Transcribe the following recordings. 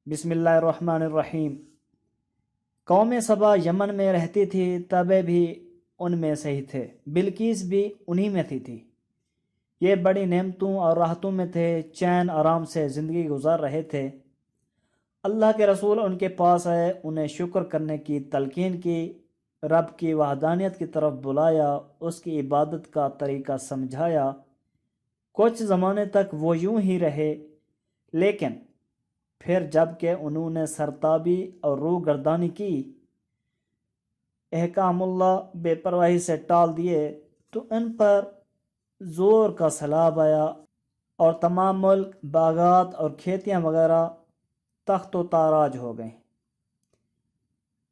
بسم اللہ الرحمن الرحیم۔ قوم سبا یمن میں رہتی تھی، تبے بھی ان میں سے ہی تھے، بلقیس بھی انہی میں تھی۔ یہ بڑی نعمتوں اور راحتوں میں تھے، چین آرام سے زندگی گزار رہے تھے۔ اللہ کے رسول ان کے پاس آئے، انہیں شکر کرنے کی تلقین کی، رب کی وحدانیت کی طرف بلایا، اس کی عبادت کا طریقہ سمجھایا۔ کچھ زمانے تک وہ یوں ہی رہے، لیکن پھر جب کہ انہوں نے سرتابی اور روح گردانی کی، احکام اللہ بے پرواہی سے ٹال دیے، تو ان پر زور کا سیلاب آیا اور تمام ملک، باغات اور کھیتیاں وغیرہ تخت و تاراج ہو گئیں،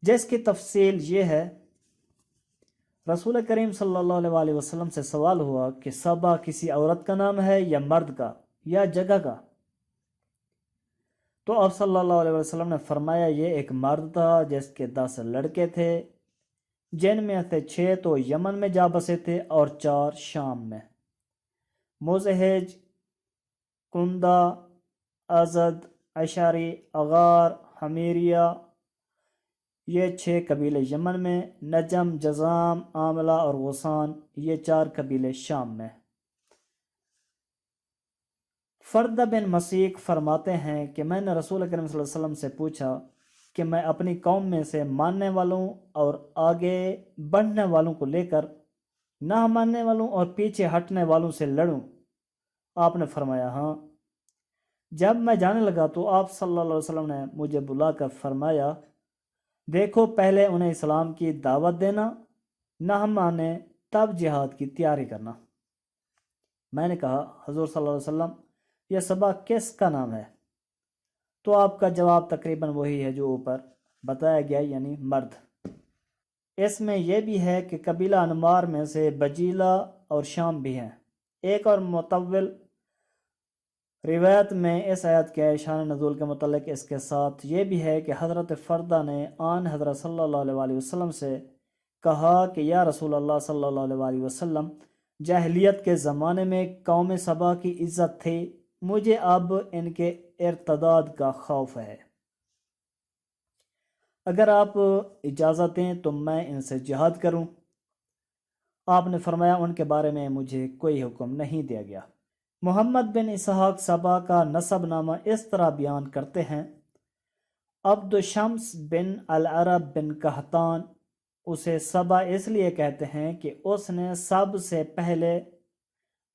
جس کی تفصیل یہ ہے۔ رسول کریم صلی اللہ علیہ وآلہ وسلم سے سوال ہوا کہ سبا کسی عورت کا نام ہے یا مرد کا یا جگہ کا؟ تو آپ صلی اللہ علیہ وسلم نے فرمایا یہ ایک مرد تھا جس کے 10 لڑکے تھے، جن میں سے 6 تو یمن میں جا بسے تھے اور 4 شام میں۔ مزہج، کندہ، ازد، اشاری، اغار، حمیریہ، یہ 6 قبیلے یمن میں، نجم، جزام، عاملہ اور غسان، یہ 4 قبیلے شام میں۔ فرد بن مسیق فرماتے ہیں کہ میں نے رسول کریم صلی اللہ علیہ وسلم سے پوچھا کہ میں اپنی قوم میں سے ماننے والوں اور آگے بڑھنے والوں کو لے کر نہ ماننے والوں اور پیچھے ہٹنے والوں سے لڑوں؟ آپ نے فرمایا ہاں۔ جب میں جانے لگا تو آپ صلی اللہ علیہ وسلم نے مجھے بلا کر فرمایا دیکھو، پہلے انہیں اسلام کی دعوت دینا، نہ مانے تب جہاد کی تیاری کرنا۔ میں نے کہا حضور صلی اللہ علیہ وسلم یہ سبا کس کا نام ہے؟ تو آپ کا جواب تقریباً وہی ہے جو اوپر بتایا گیا، یعنی مرد۔ اس میں یہ بھی ہے کہ قبیلہ انمار میں سے بجیلہ اور شام بھی ہیں۔ ایک اور مطول روایت میں اس آیت کے شان نزول کے متعلق اس کے ساتھ یہ بھی ہے کہ حضرت فردہ نے آن حضرت صلی اللہ علیہ وآلہ وسلم سے کہا کہ یا رسول اللہ صلی اللہ علیہ وآلہ وسلم، جاہلیت کے زمانے میں قوم سبا کی عزت تھی، مجھے اب ان کے ارتداد کا خوف ہے، اگر آپ اجازت دیں تو میں ان سے جہاد کروں؟ آپ نے فرمایا ان کے بارے میں مجھے کوئی حکم نہیں دیا گیا۔ محمد بن اسحاق سبا کا نسب نامہ اس طرح بیان کرتے ہیں، عبد شمس بن العرب بن قحطان، اسے سبا اس لیے کہتے ہیں کہ اس نے سب سے پہلے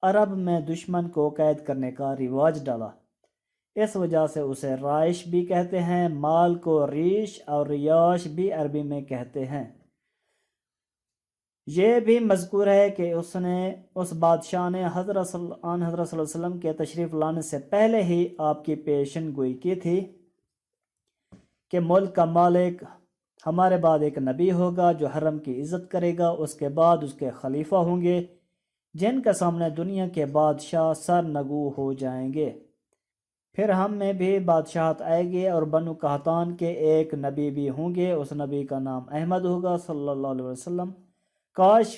عرب میں دشمن کو قید کرنے کا رواج ڈالا، اس وجہ سے اسے رائش بھی کہتے ہیں۔ مال کو ریش اور ریاش بھی عربی میں کہتے ہیں۔ یہ بھی مذکور ہے کہ اس بادشاہ نے حضرت صلی اللہ علیہ وسلم کے تشریف لانے سے پہلے ہی آپ کی پیشن گوئی کی تھی کہ ملک کا مالک ہمارے بعد ایک نبی ہوگا جو حرم کی عزت کرے گا، اس کے بعد اس کے خلیفہ ہوں گے جن کے سامنے دنیا کے بادشاہ سر نگو ہو جائیں گے، پھر ہم میں بھی بادشاہت آئے گی اور بنو قحطان کے ایک نبی بھی ہوں گے، اس نبی کا نام احمد ہوگا صلی اللہ علیہ وسلم۔ کاش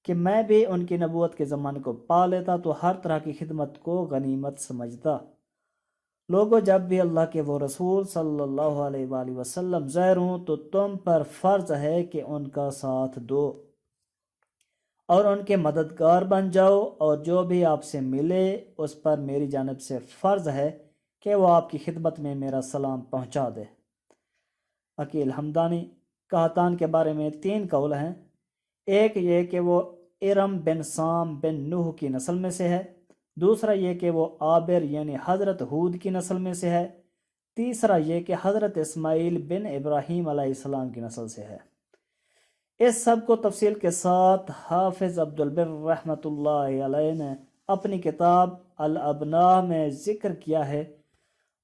کہ میں بھی ان کی نبوت کے زمانے کو پا لیتا تو ہر طرح کی خدمت کو غنیمت سمجھتا۔ لوگوں، جب بھی اللہ کے وہ رسول صلی اللہ علیہ وآلہ وسلم ظاہر ہوں تو تم پر فرض ہے کہ ان کا ساتھ دو اور ان کے مددگار بن جاؤ، اور جو بھی آپ سے ملے اس پر میری جانب سے فرض ہے کہ وہ آپ کی خدمت میں میرا سلام پہنچا دے۔ عقیل حمدانی۔ قحطان کے بارے میں 3 قول ہیں۔ ایک یہ کہ وہ ارم بن سام بن نوح کی نسل میں سے ہے، دوسرا یہ کہ وہ عابر یعنی حضرت ہود کی نسل میں سے ہے، تیسرا یہ کہ حضرت اسماعیل بن ابراہیم علیہ السلام کی نسل سے ہے۔ اس سب کو تفصیل کے ساتھ حافظ عبد البر رحمۃ اللہ علیہ نے اپنی کتاب الابناء میں ذکر کیا ہے۔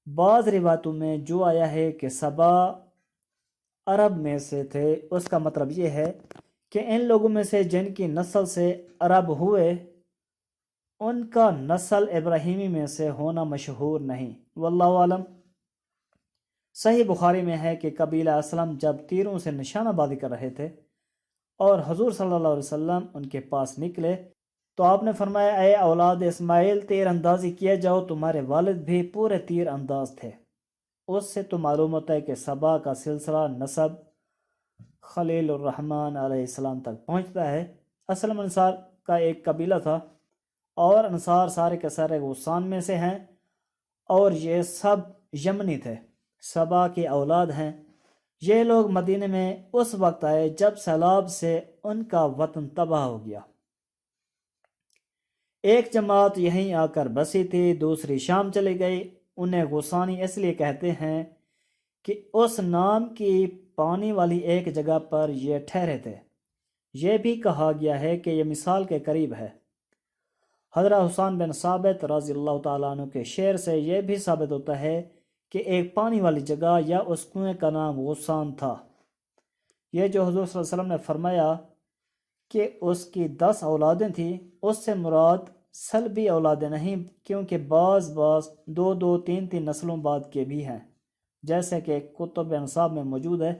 بعض روایتوں میں جو آیا ہے کہ سبا عرب میں سے تھے، اس کا مطلب یہ ہے کہ ان لوگوں میں سے جن کی نسل سے عرب ہوئے ان کا نسل ابراہیمی میں سے ہونا مشہور نہیں، واللہ عالم۔ صحیح بخاری میں ہے کہ قبیلہ اسلم جب تیروں سے نشانہ بازی کر رہے تھے اور حضور صلی اللہ علیہ وسلم ان کے پاس نکلے تو آپ نے فرمایا اے اولاد اسماعیل، تیر اندازی کیے جاؤ، تمہارے والد بھی پورے تیر انداز تھے۔ اس سے تو معلوم ہوتا ہے کہ سبا کا سلسلہ نسب خلیل الرحمن علیہ السلام تک پہنچتا ہے۔ اصل میں انصار کا ایک قبیلہ تھا، اور انصار سارے کے سارے غسان میں سے ہیں، اور یہ سب یمنی تھے، سبا کی اولاد ہیں۔ یہ لوگ مدینے میں اس وقت آئے جب سیلاب سے ان کا وطن تباہ ہو گیا۔ ایک جماعت یہیں آ کر بسی تھی، دوسری شام چلی گئی۔ انہیں غسانی اس لیے کہتے ہیں کہ اس نام کی پانی والی ایک جگہ پر یہ ٹھہرے تھے۔ یہ بھی کہا گیا ہے کہ یہ مثال کے قریب ہے۔ حضرت حسین بن ثابت رضی اللہ تعالیٰ عنہ کے شعر سے یہ بھی ثابت ہوتا ہے کہ ایک پانی والی جگہ یا اس کنویں کا نام غسان تھا۔ یہ جو حضور صلی اللہ علیہ وسلم نے فرمایا کہ اس کی 10 اولادیں تھیں، اس سے مراد سلبی اولادیں نہیں، کیونکہ بعض 2 3 نسلوں بعد کے بھی ہیں، جیسے کہ کتب انصاب میں موجود ہے،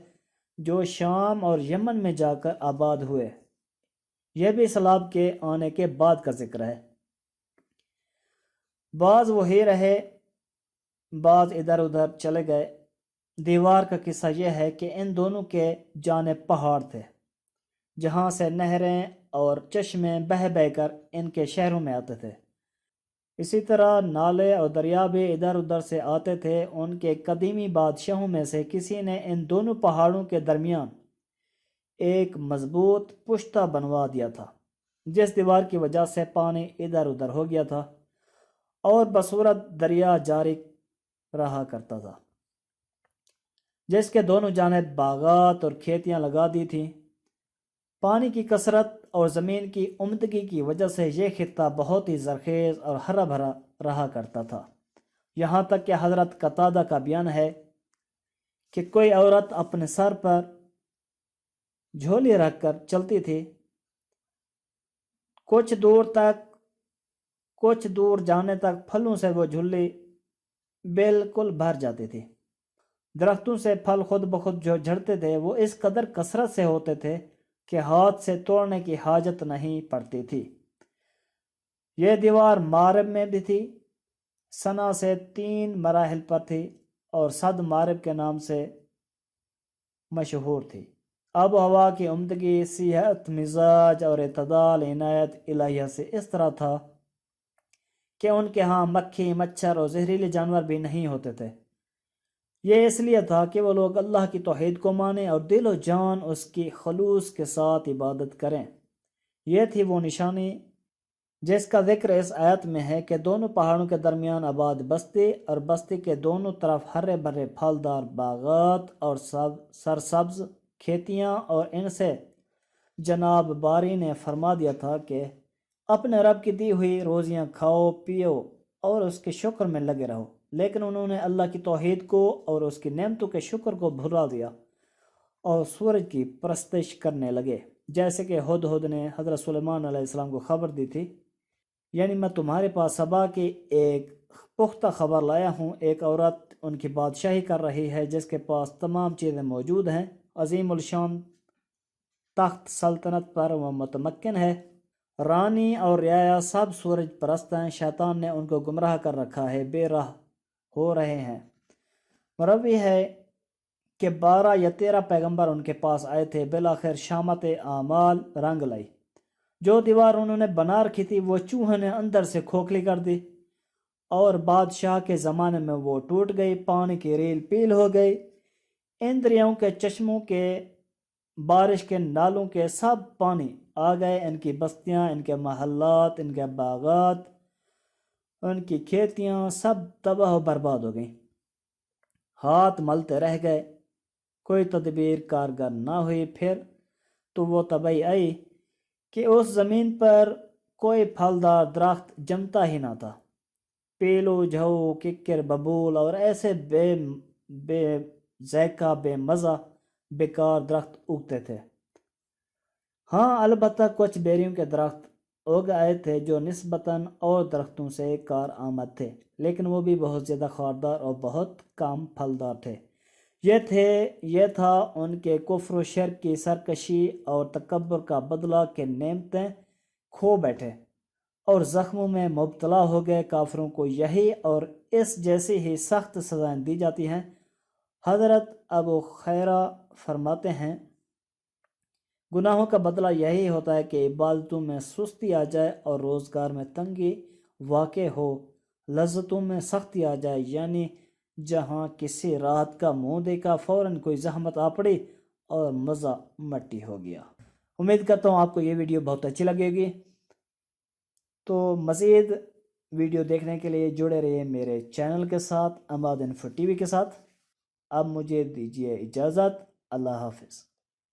جو شام اور یمن میں جا کر آباد ہوئے۔ یہ بھی سیلاب کے آنے کے بعد کا ذکر ہے۔ بعض وہی رہے، بعض ادھر ادھر چلے گئے۔ دیوار کا قصہ یہ ہے کہ ان دونوں کے جانب پہاڑ تھے، جہاں سے نہریں اور چشمے بہہ بہہ کر ان کے شہروں میں آتے تھے۔ اسی طرح نالے اور دریا بھی ادھر ادھر سے آتے تھے۔ ان کے قدیمی بادشاہوں میں سے کسی نے ان دونوں پہاڑوں کے درمیان ایک مضبوط پشتہ بنوا دیا تھا، جس دیوار کی وجہ سے پانی ادھر ادھر ہو گیا تھا اور بصورت دریا جاری رہا کرتا تھا، جس کے دونوں جانب باغات اور کھیتیاں لگا دی تھیں۔ پانی کی کثرت اور زمین کی عمدگی کی وجہ سے یہ خطہ بہت ہی زرخیز اور ہرا بھرا رہا کرتا تھا، یہاں تک کہ حضرت قتادہ کا بیان ہے کہ کوئی عورت اپنے سر پر جھولی رکھ کر چلتی تھی، کچھ دور جانے تک پھلوں سے وہ جھولی بالکل بھر جاتی تھی۔ درختوں سے پھل خود بخود جو جھڑتے تھے وہ اس قدر کثرت سے ہوتے تھے کہ ہاتھ سے توڑنے کی حاجت نہیں پڑتی تھی۔ یہ دیوار مغرب میں بھی تھی، سنا سے 3 مراحل پر تھی اور صد مغرب کے نام سے مشہور تھی۔ آب و ہوا کی عمدگی، صحت مزاج اور اعتدال عنایت الہیہ سے اس طرح تھا کہ ان کے ہاں مکھی، مچھر اور زہریلے جانور بھی نہیں ہوتے تھے۔ یہ اس لیے تھا کہ وہ لوگ اللہ کی توحید کو مانیں اور دل و جان اس کی خلوص کے ساتھ عبادت کریں۔ یہ تھی وہ نشانی جس کا ذکر اس آیت میں ہے کہ دونوں پہاڑوں کے درمیان آباد بستی، اور بستی کے دونوں طرف ہرے بھرے پھلدار باغات اور سرسبز کھیتیاں، اور ان سے جناب باری نے فرما دیا تھا کہ اپنے رب کی دی ہوئی روزیاں کھاؤ پیو اور اس کے شکر میں لگے رہو، لیکن انہوں نے اللہ کی توحید کو اور اس کی نعمتوں کے شکر کو بھلا دیا اور سورج کی پرستش کرنے لگے، جیسے کہ ہدہد نے حضرت سلیمان علیہ السلام کو خبر دی تھی، یعنی میں تمہارے پاس سبا کی ایک پختہ خبر لایا ہوں، ایک عورت ان کی بادشاہی کر رہی ہے جس کے پاس تمام چیزیں موجود ہیں، عظیم الشان تخت سلطنت پر وہ متمکن ہے، رانی اور رعایا سب سورج پرست ہیں، شیطان نے ان کو گمراہ کر رکھا ہے، بے راہ ہو رہے ہیں۔ مروی ہے کہ 12 یا 13 پیغمبر ان کے پاس آئے تھے، بالآخر شامت اعمال رنگ لائی۔ جو دیوار انہوں نے بنا رکھی تھی وہ چوہے نے اندر سے کھوکھلی کر دی، اور بادشاہ کے زمانے میں وہ ٹوٹ گئی، پانی کی ریل پیل ہو گئی، ان دریاؤں کے چشموں کے، بارش کے نالوں کے سب پانی آ گئے، ان کی بستیاں، ان کے محلات، ان کے باغات، ان کی کھیتیاں سب تباہ و برباد ہو گئیں، ہاتھ ملتے رہ گئے، کوئی تدبیر کارگر نہ ہوئی۔ پھر تو وہ تباہی آئی کہ اس زمین پر کوئی پھلدار درخت جمتا ہی نہ تھا، پیلو، جھو، ککر، ببول اور ایسے بے ذائقہ، بے مزہ، بیکار درخت اگتے تھے۔ ہاں البتہ کچھ بیریوں کے درخت اگ آئے تھے جو نسبتاً اور درختوں سے کارآمد تھے، لیکن وہ بھی بہت زیادہ خاردار اور بہت کم پھلدار تھے۔ یہ تھا ان کے کفر و شرک کی سرکشی اور تکبر کا بدلہ کہ نعمتیں کھو بیٹھے اور زخموں میں مبتلا ہو گئے۔ کافروں کو یہی اور اس جیسی ہی سخت سزائیں دی جاتی ہیں۔ حضرت ابو خیرہ فرماتے ہیں گناہوں کا بدلہ یہی ہوتا ہے کہ عبادتوں میں سستی آ جائے اور روزگار میں تنگی واقع ہو، لذتوں میں سختی آ جائے، یعنی جہاں کسی رات کا منہ دیکھا فوراً کوئی زحمت آ پڑی اور مزہ مٹی ہو گیا۔ امید کرتا ہوں آپ کو یہ ویڈیو بہت اچھی لگے گی، تو مزید ویڈیو دیکھنے کے لیے جڑے رہیے میرے چینل کے ساتھ، اماد انفو ٹی وی کے ساتھ۔ اب مجھے دیجیے اجازت، اللہ حافظ۔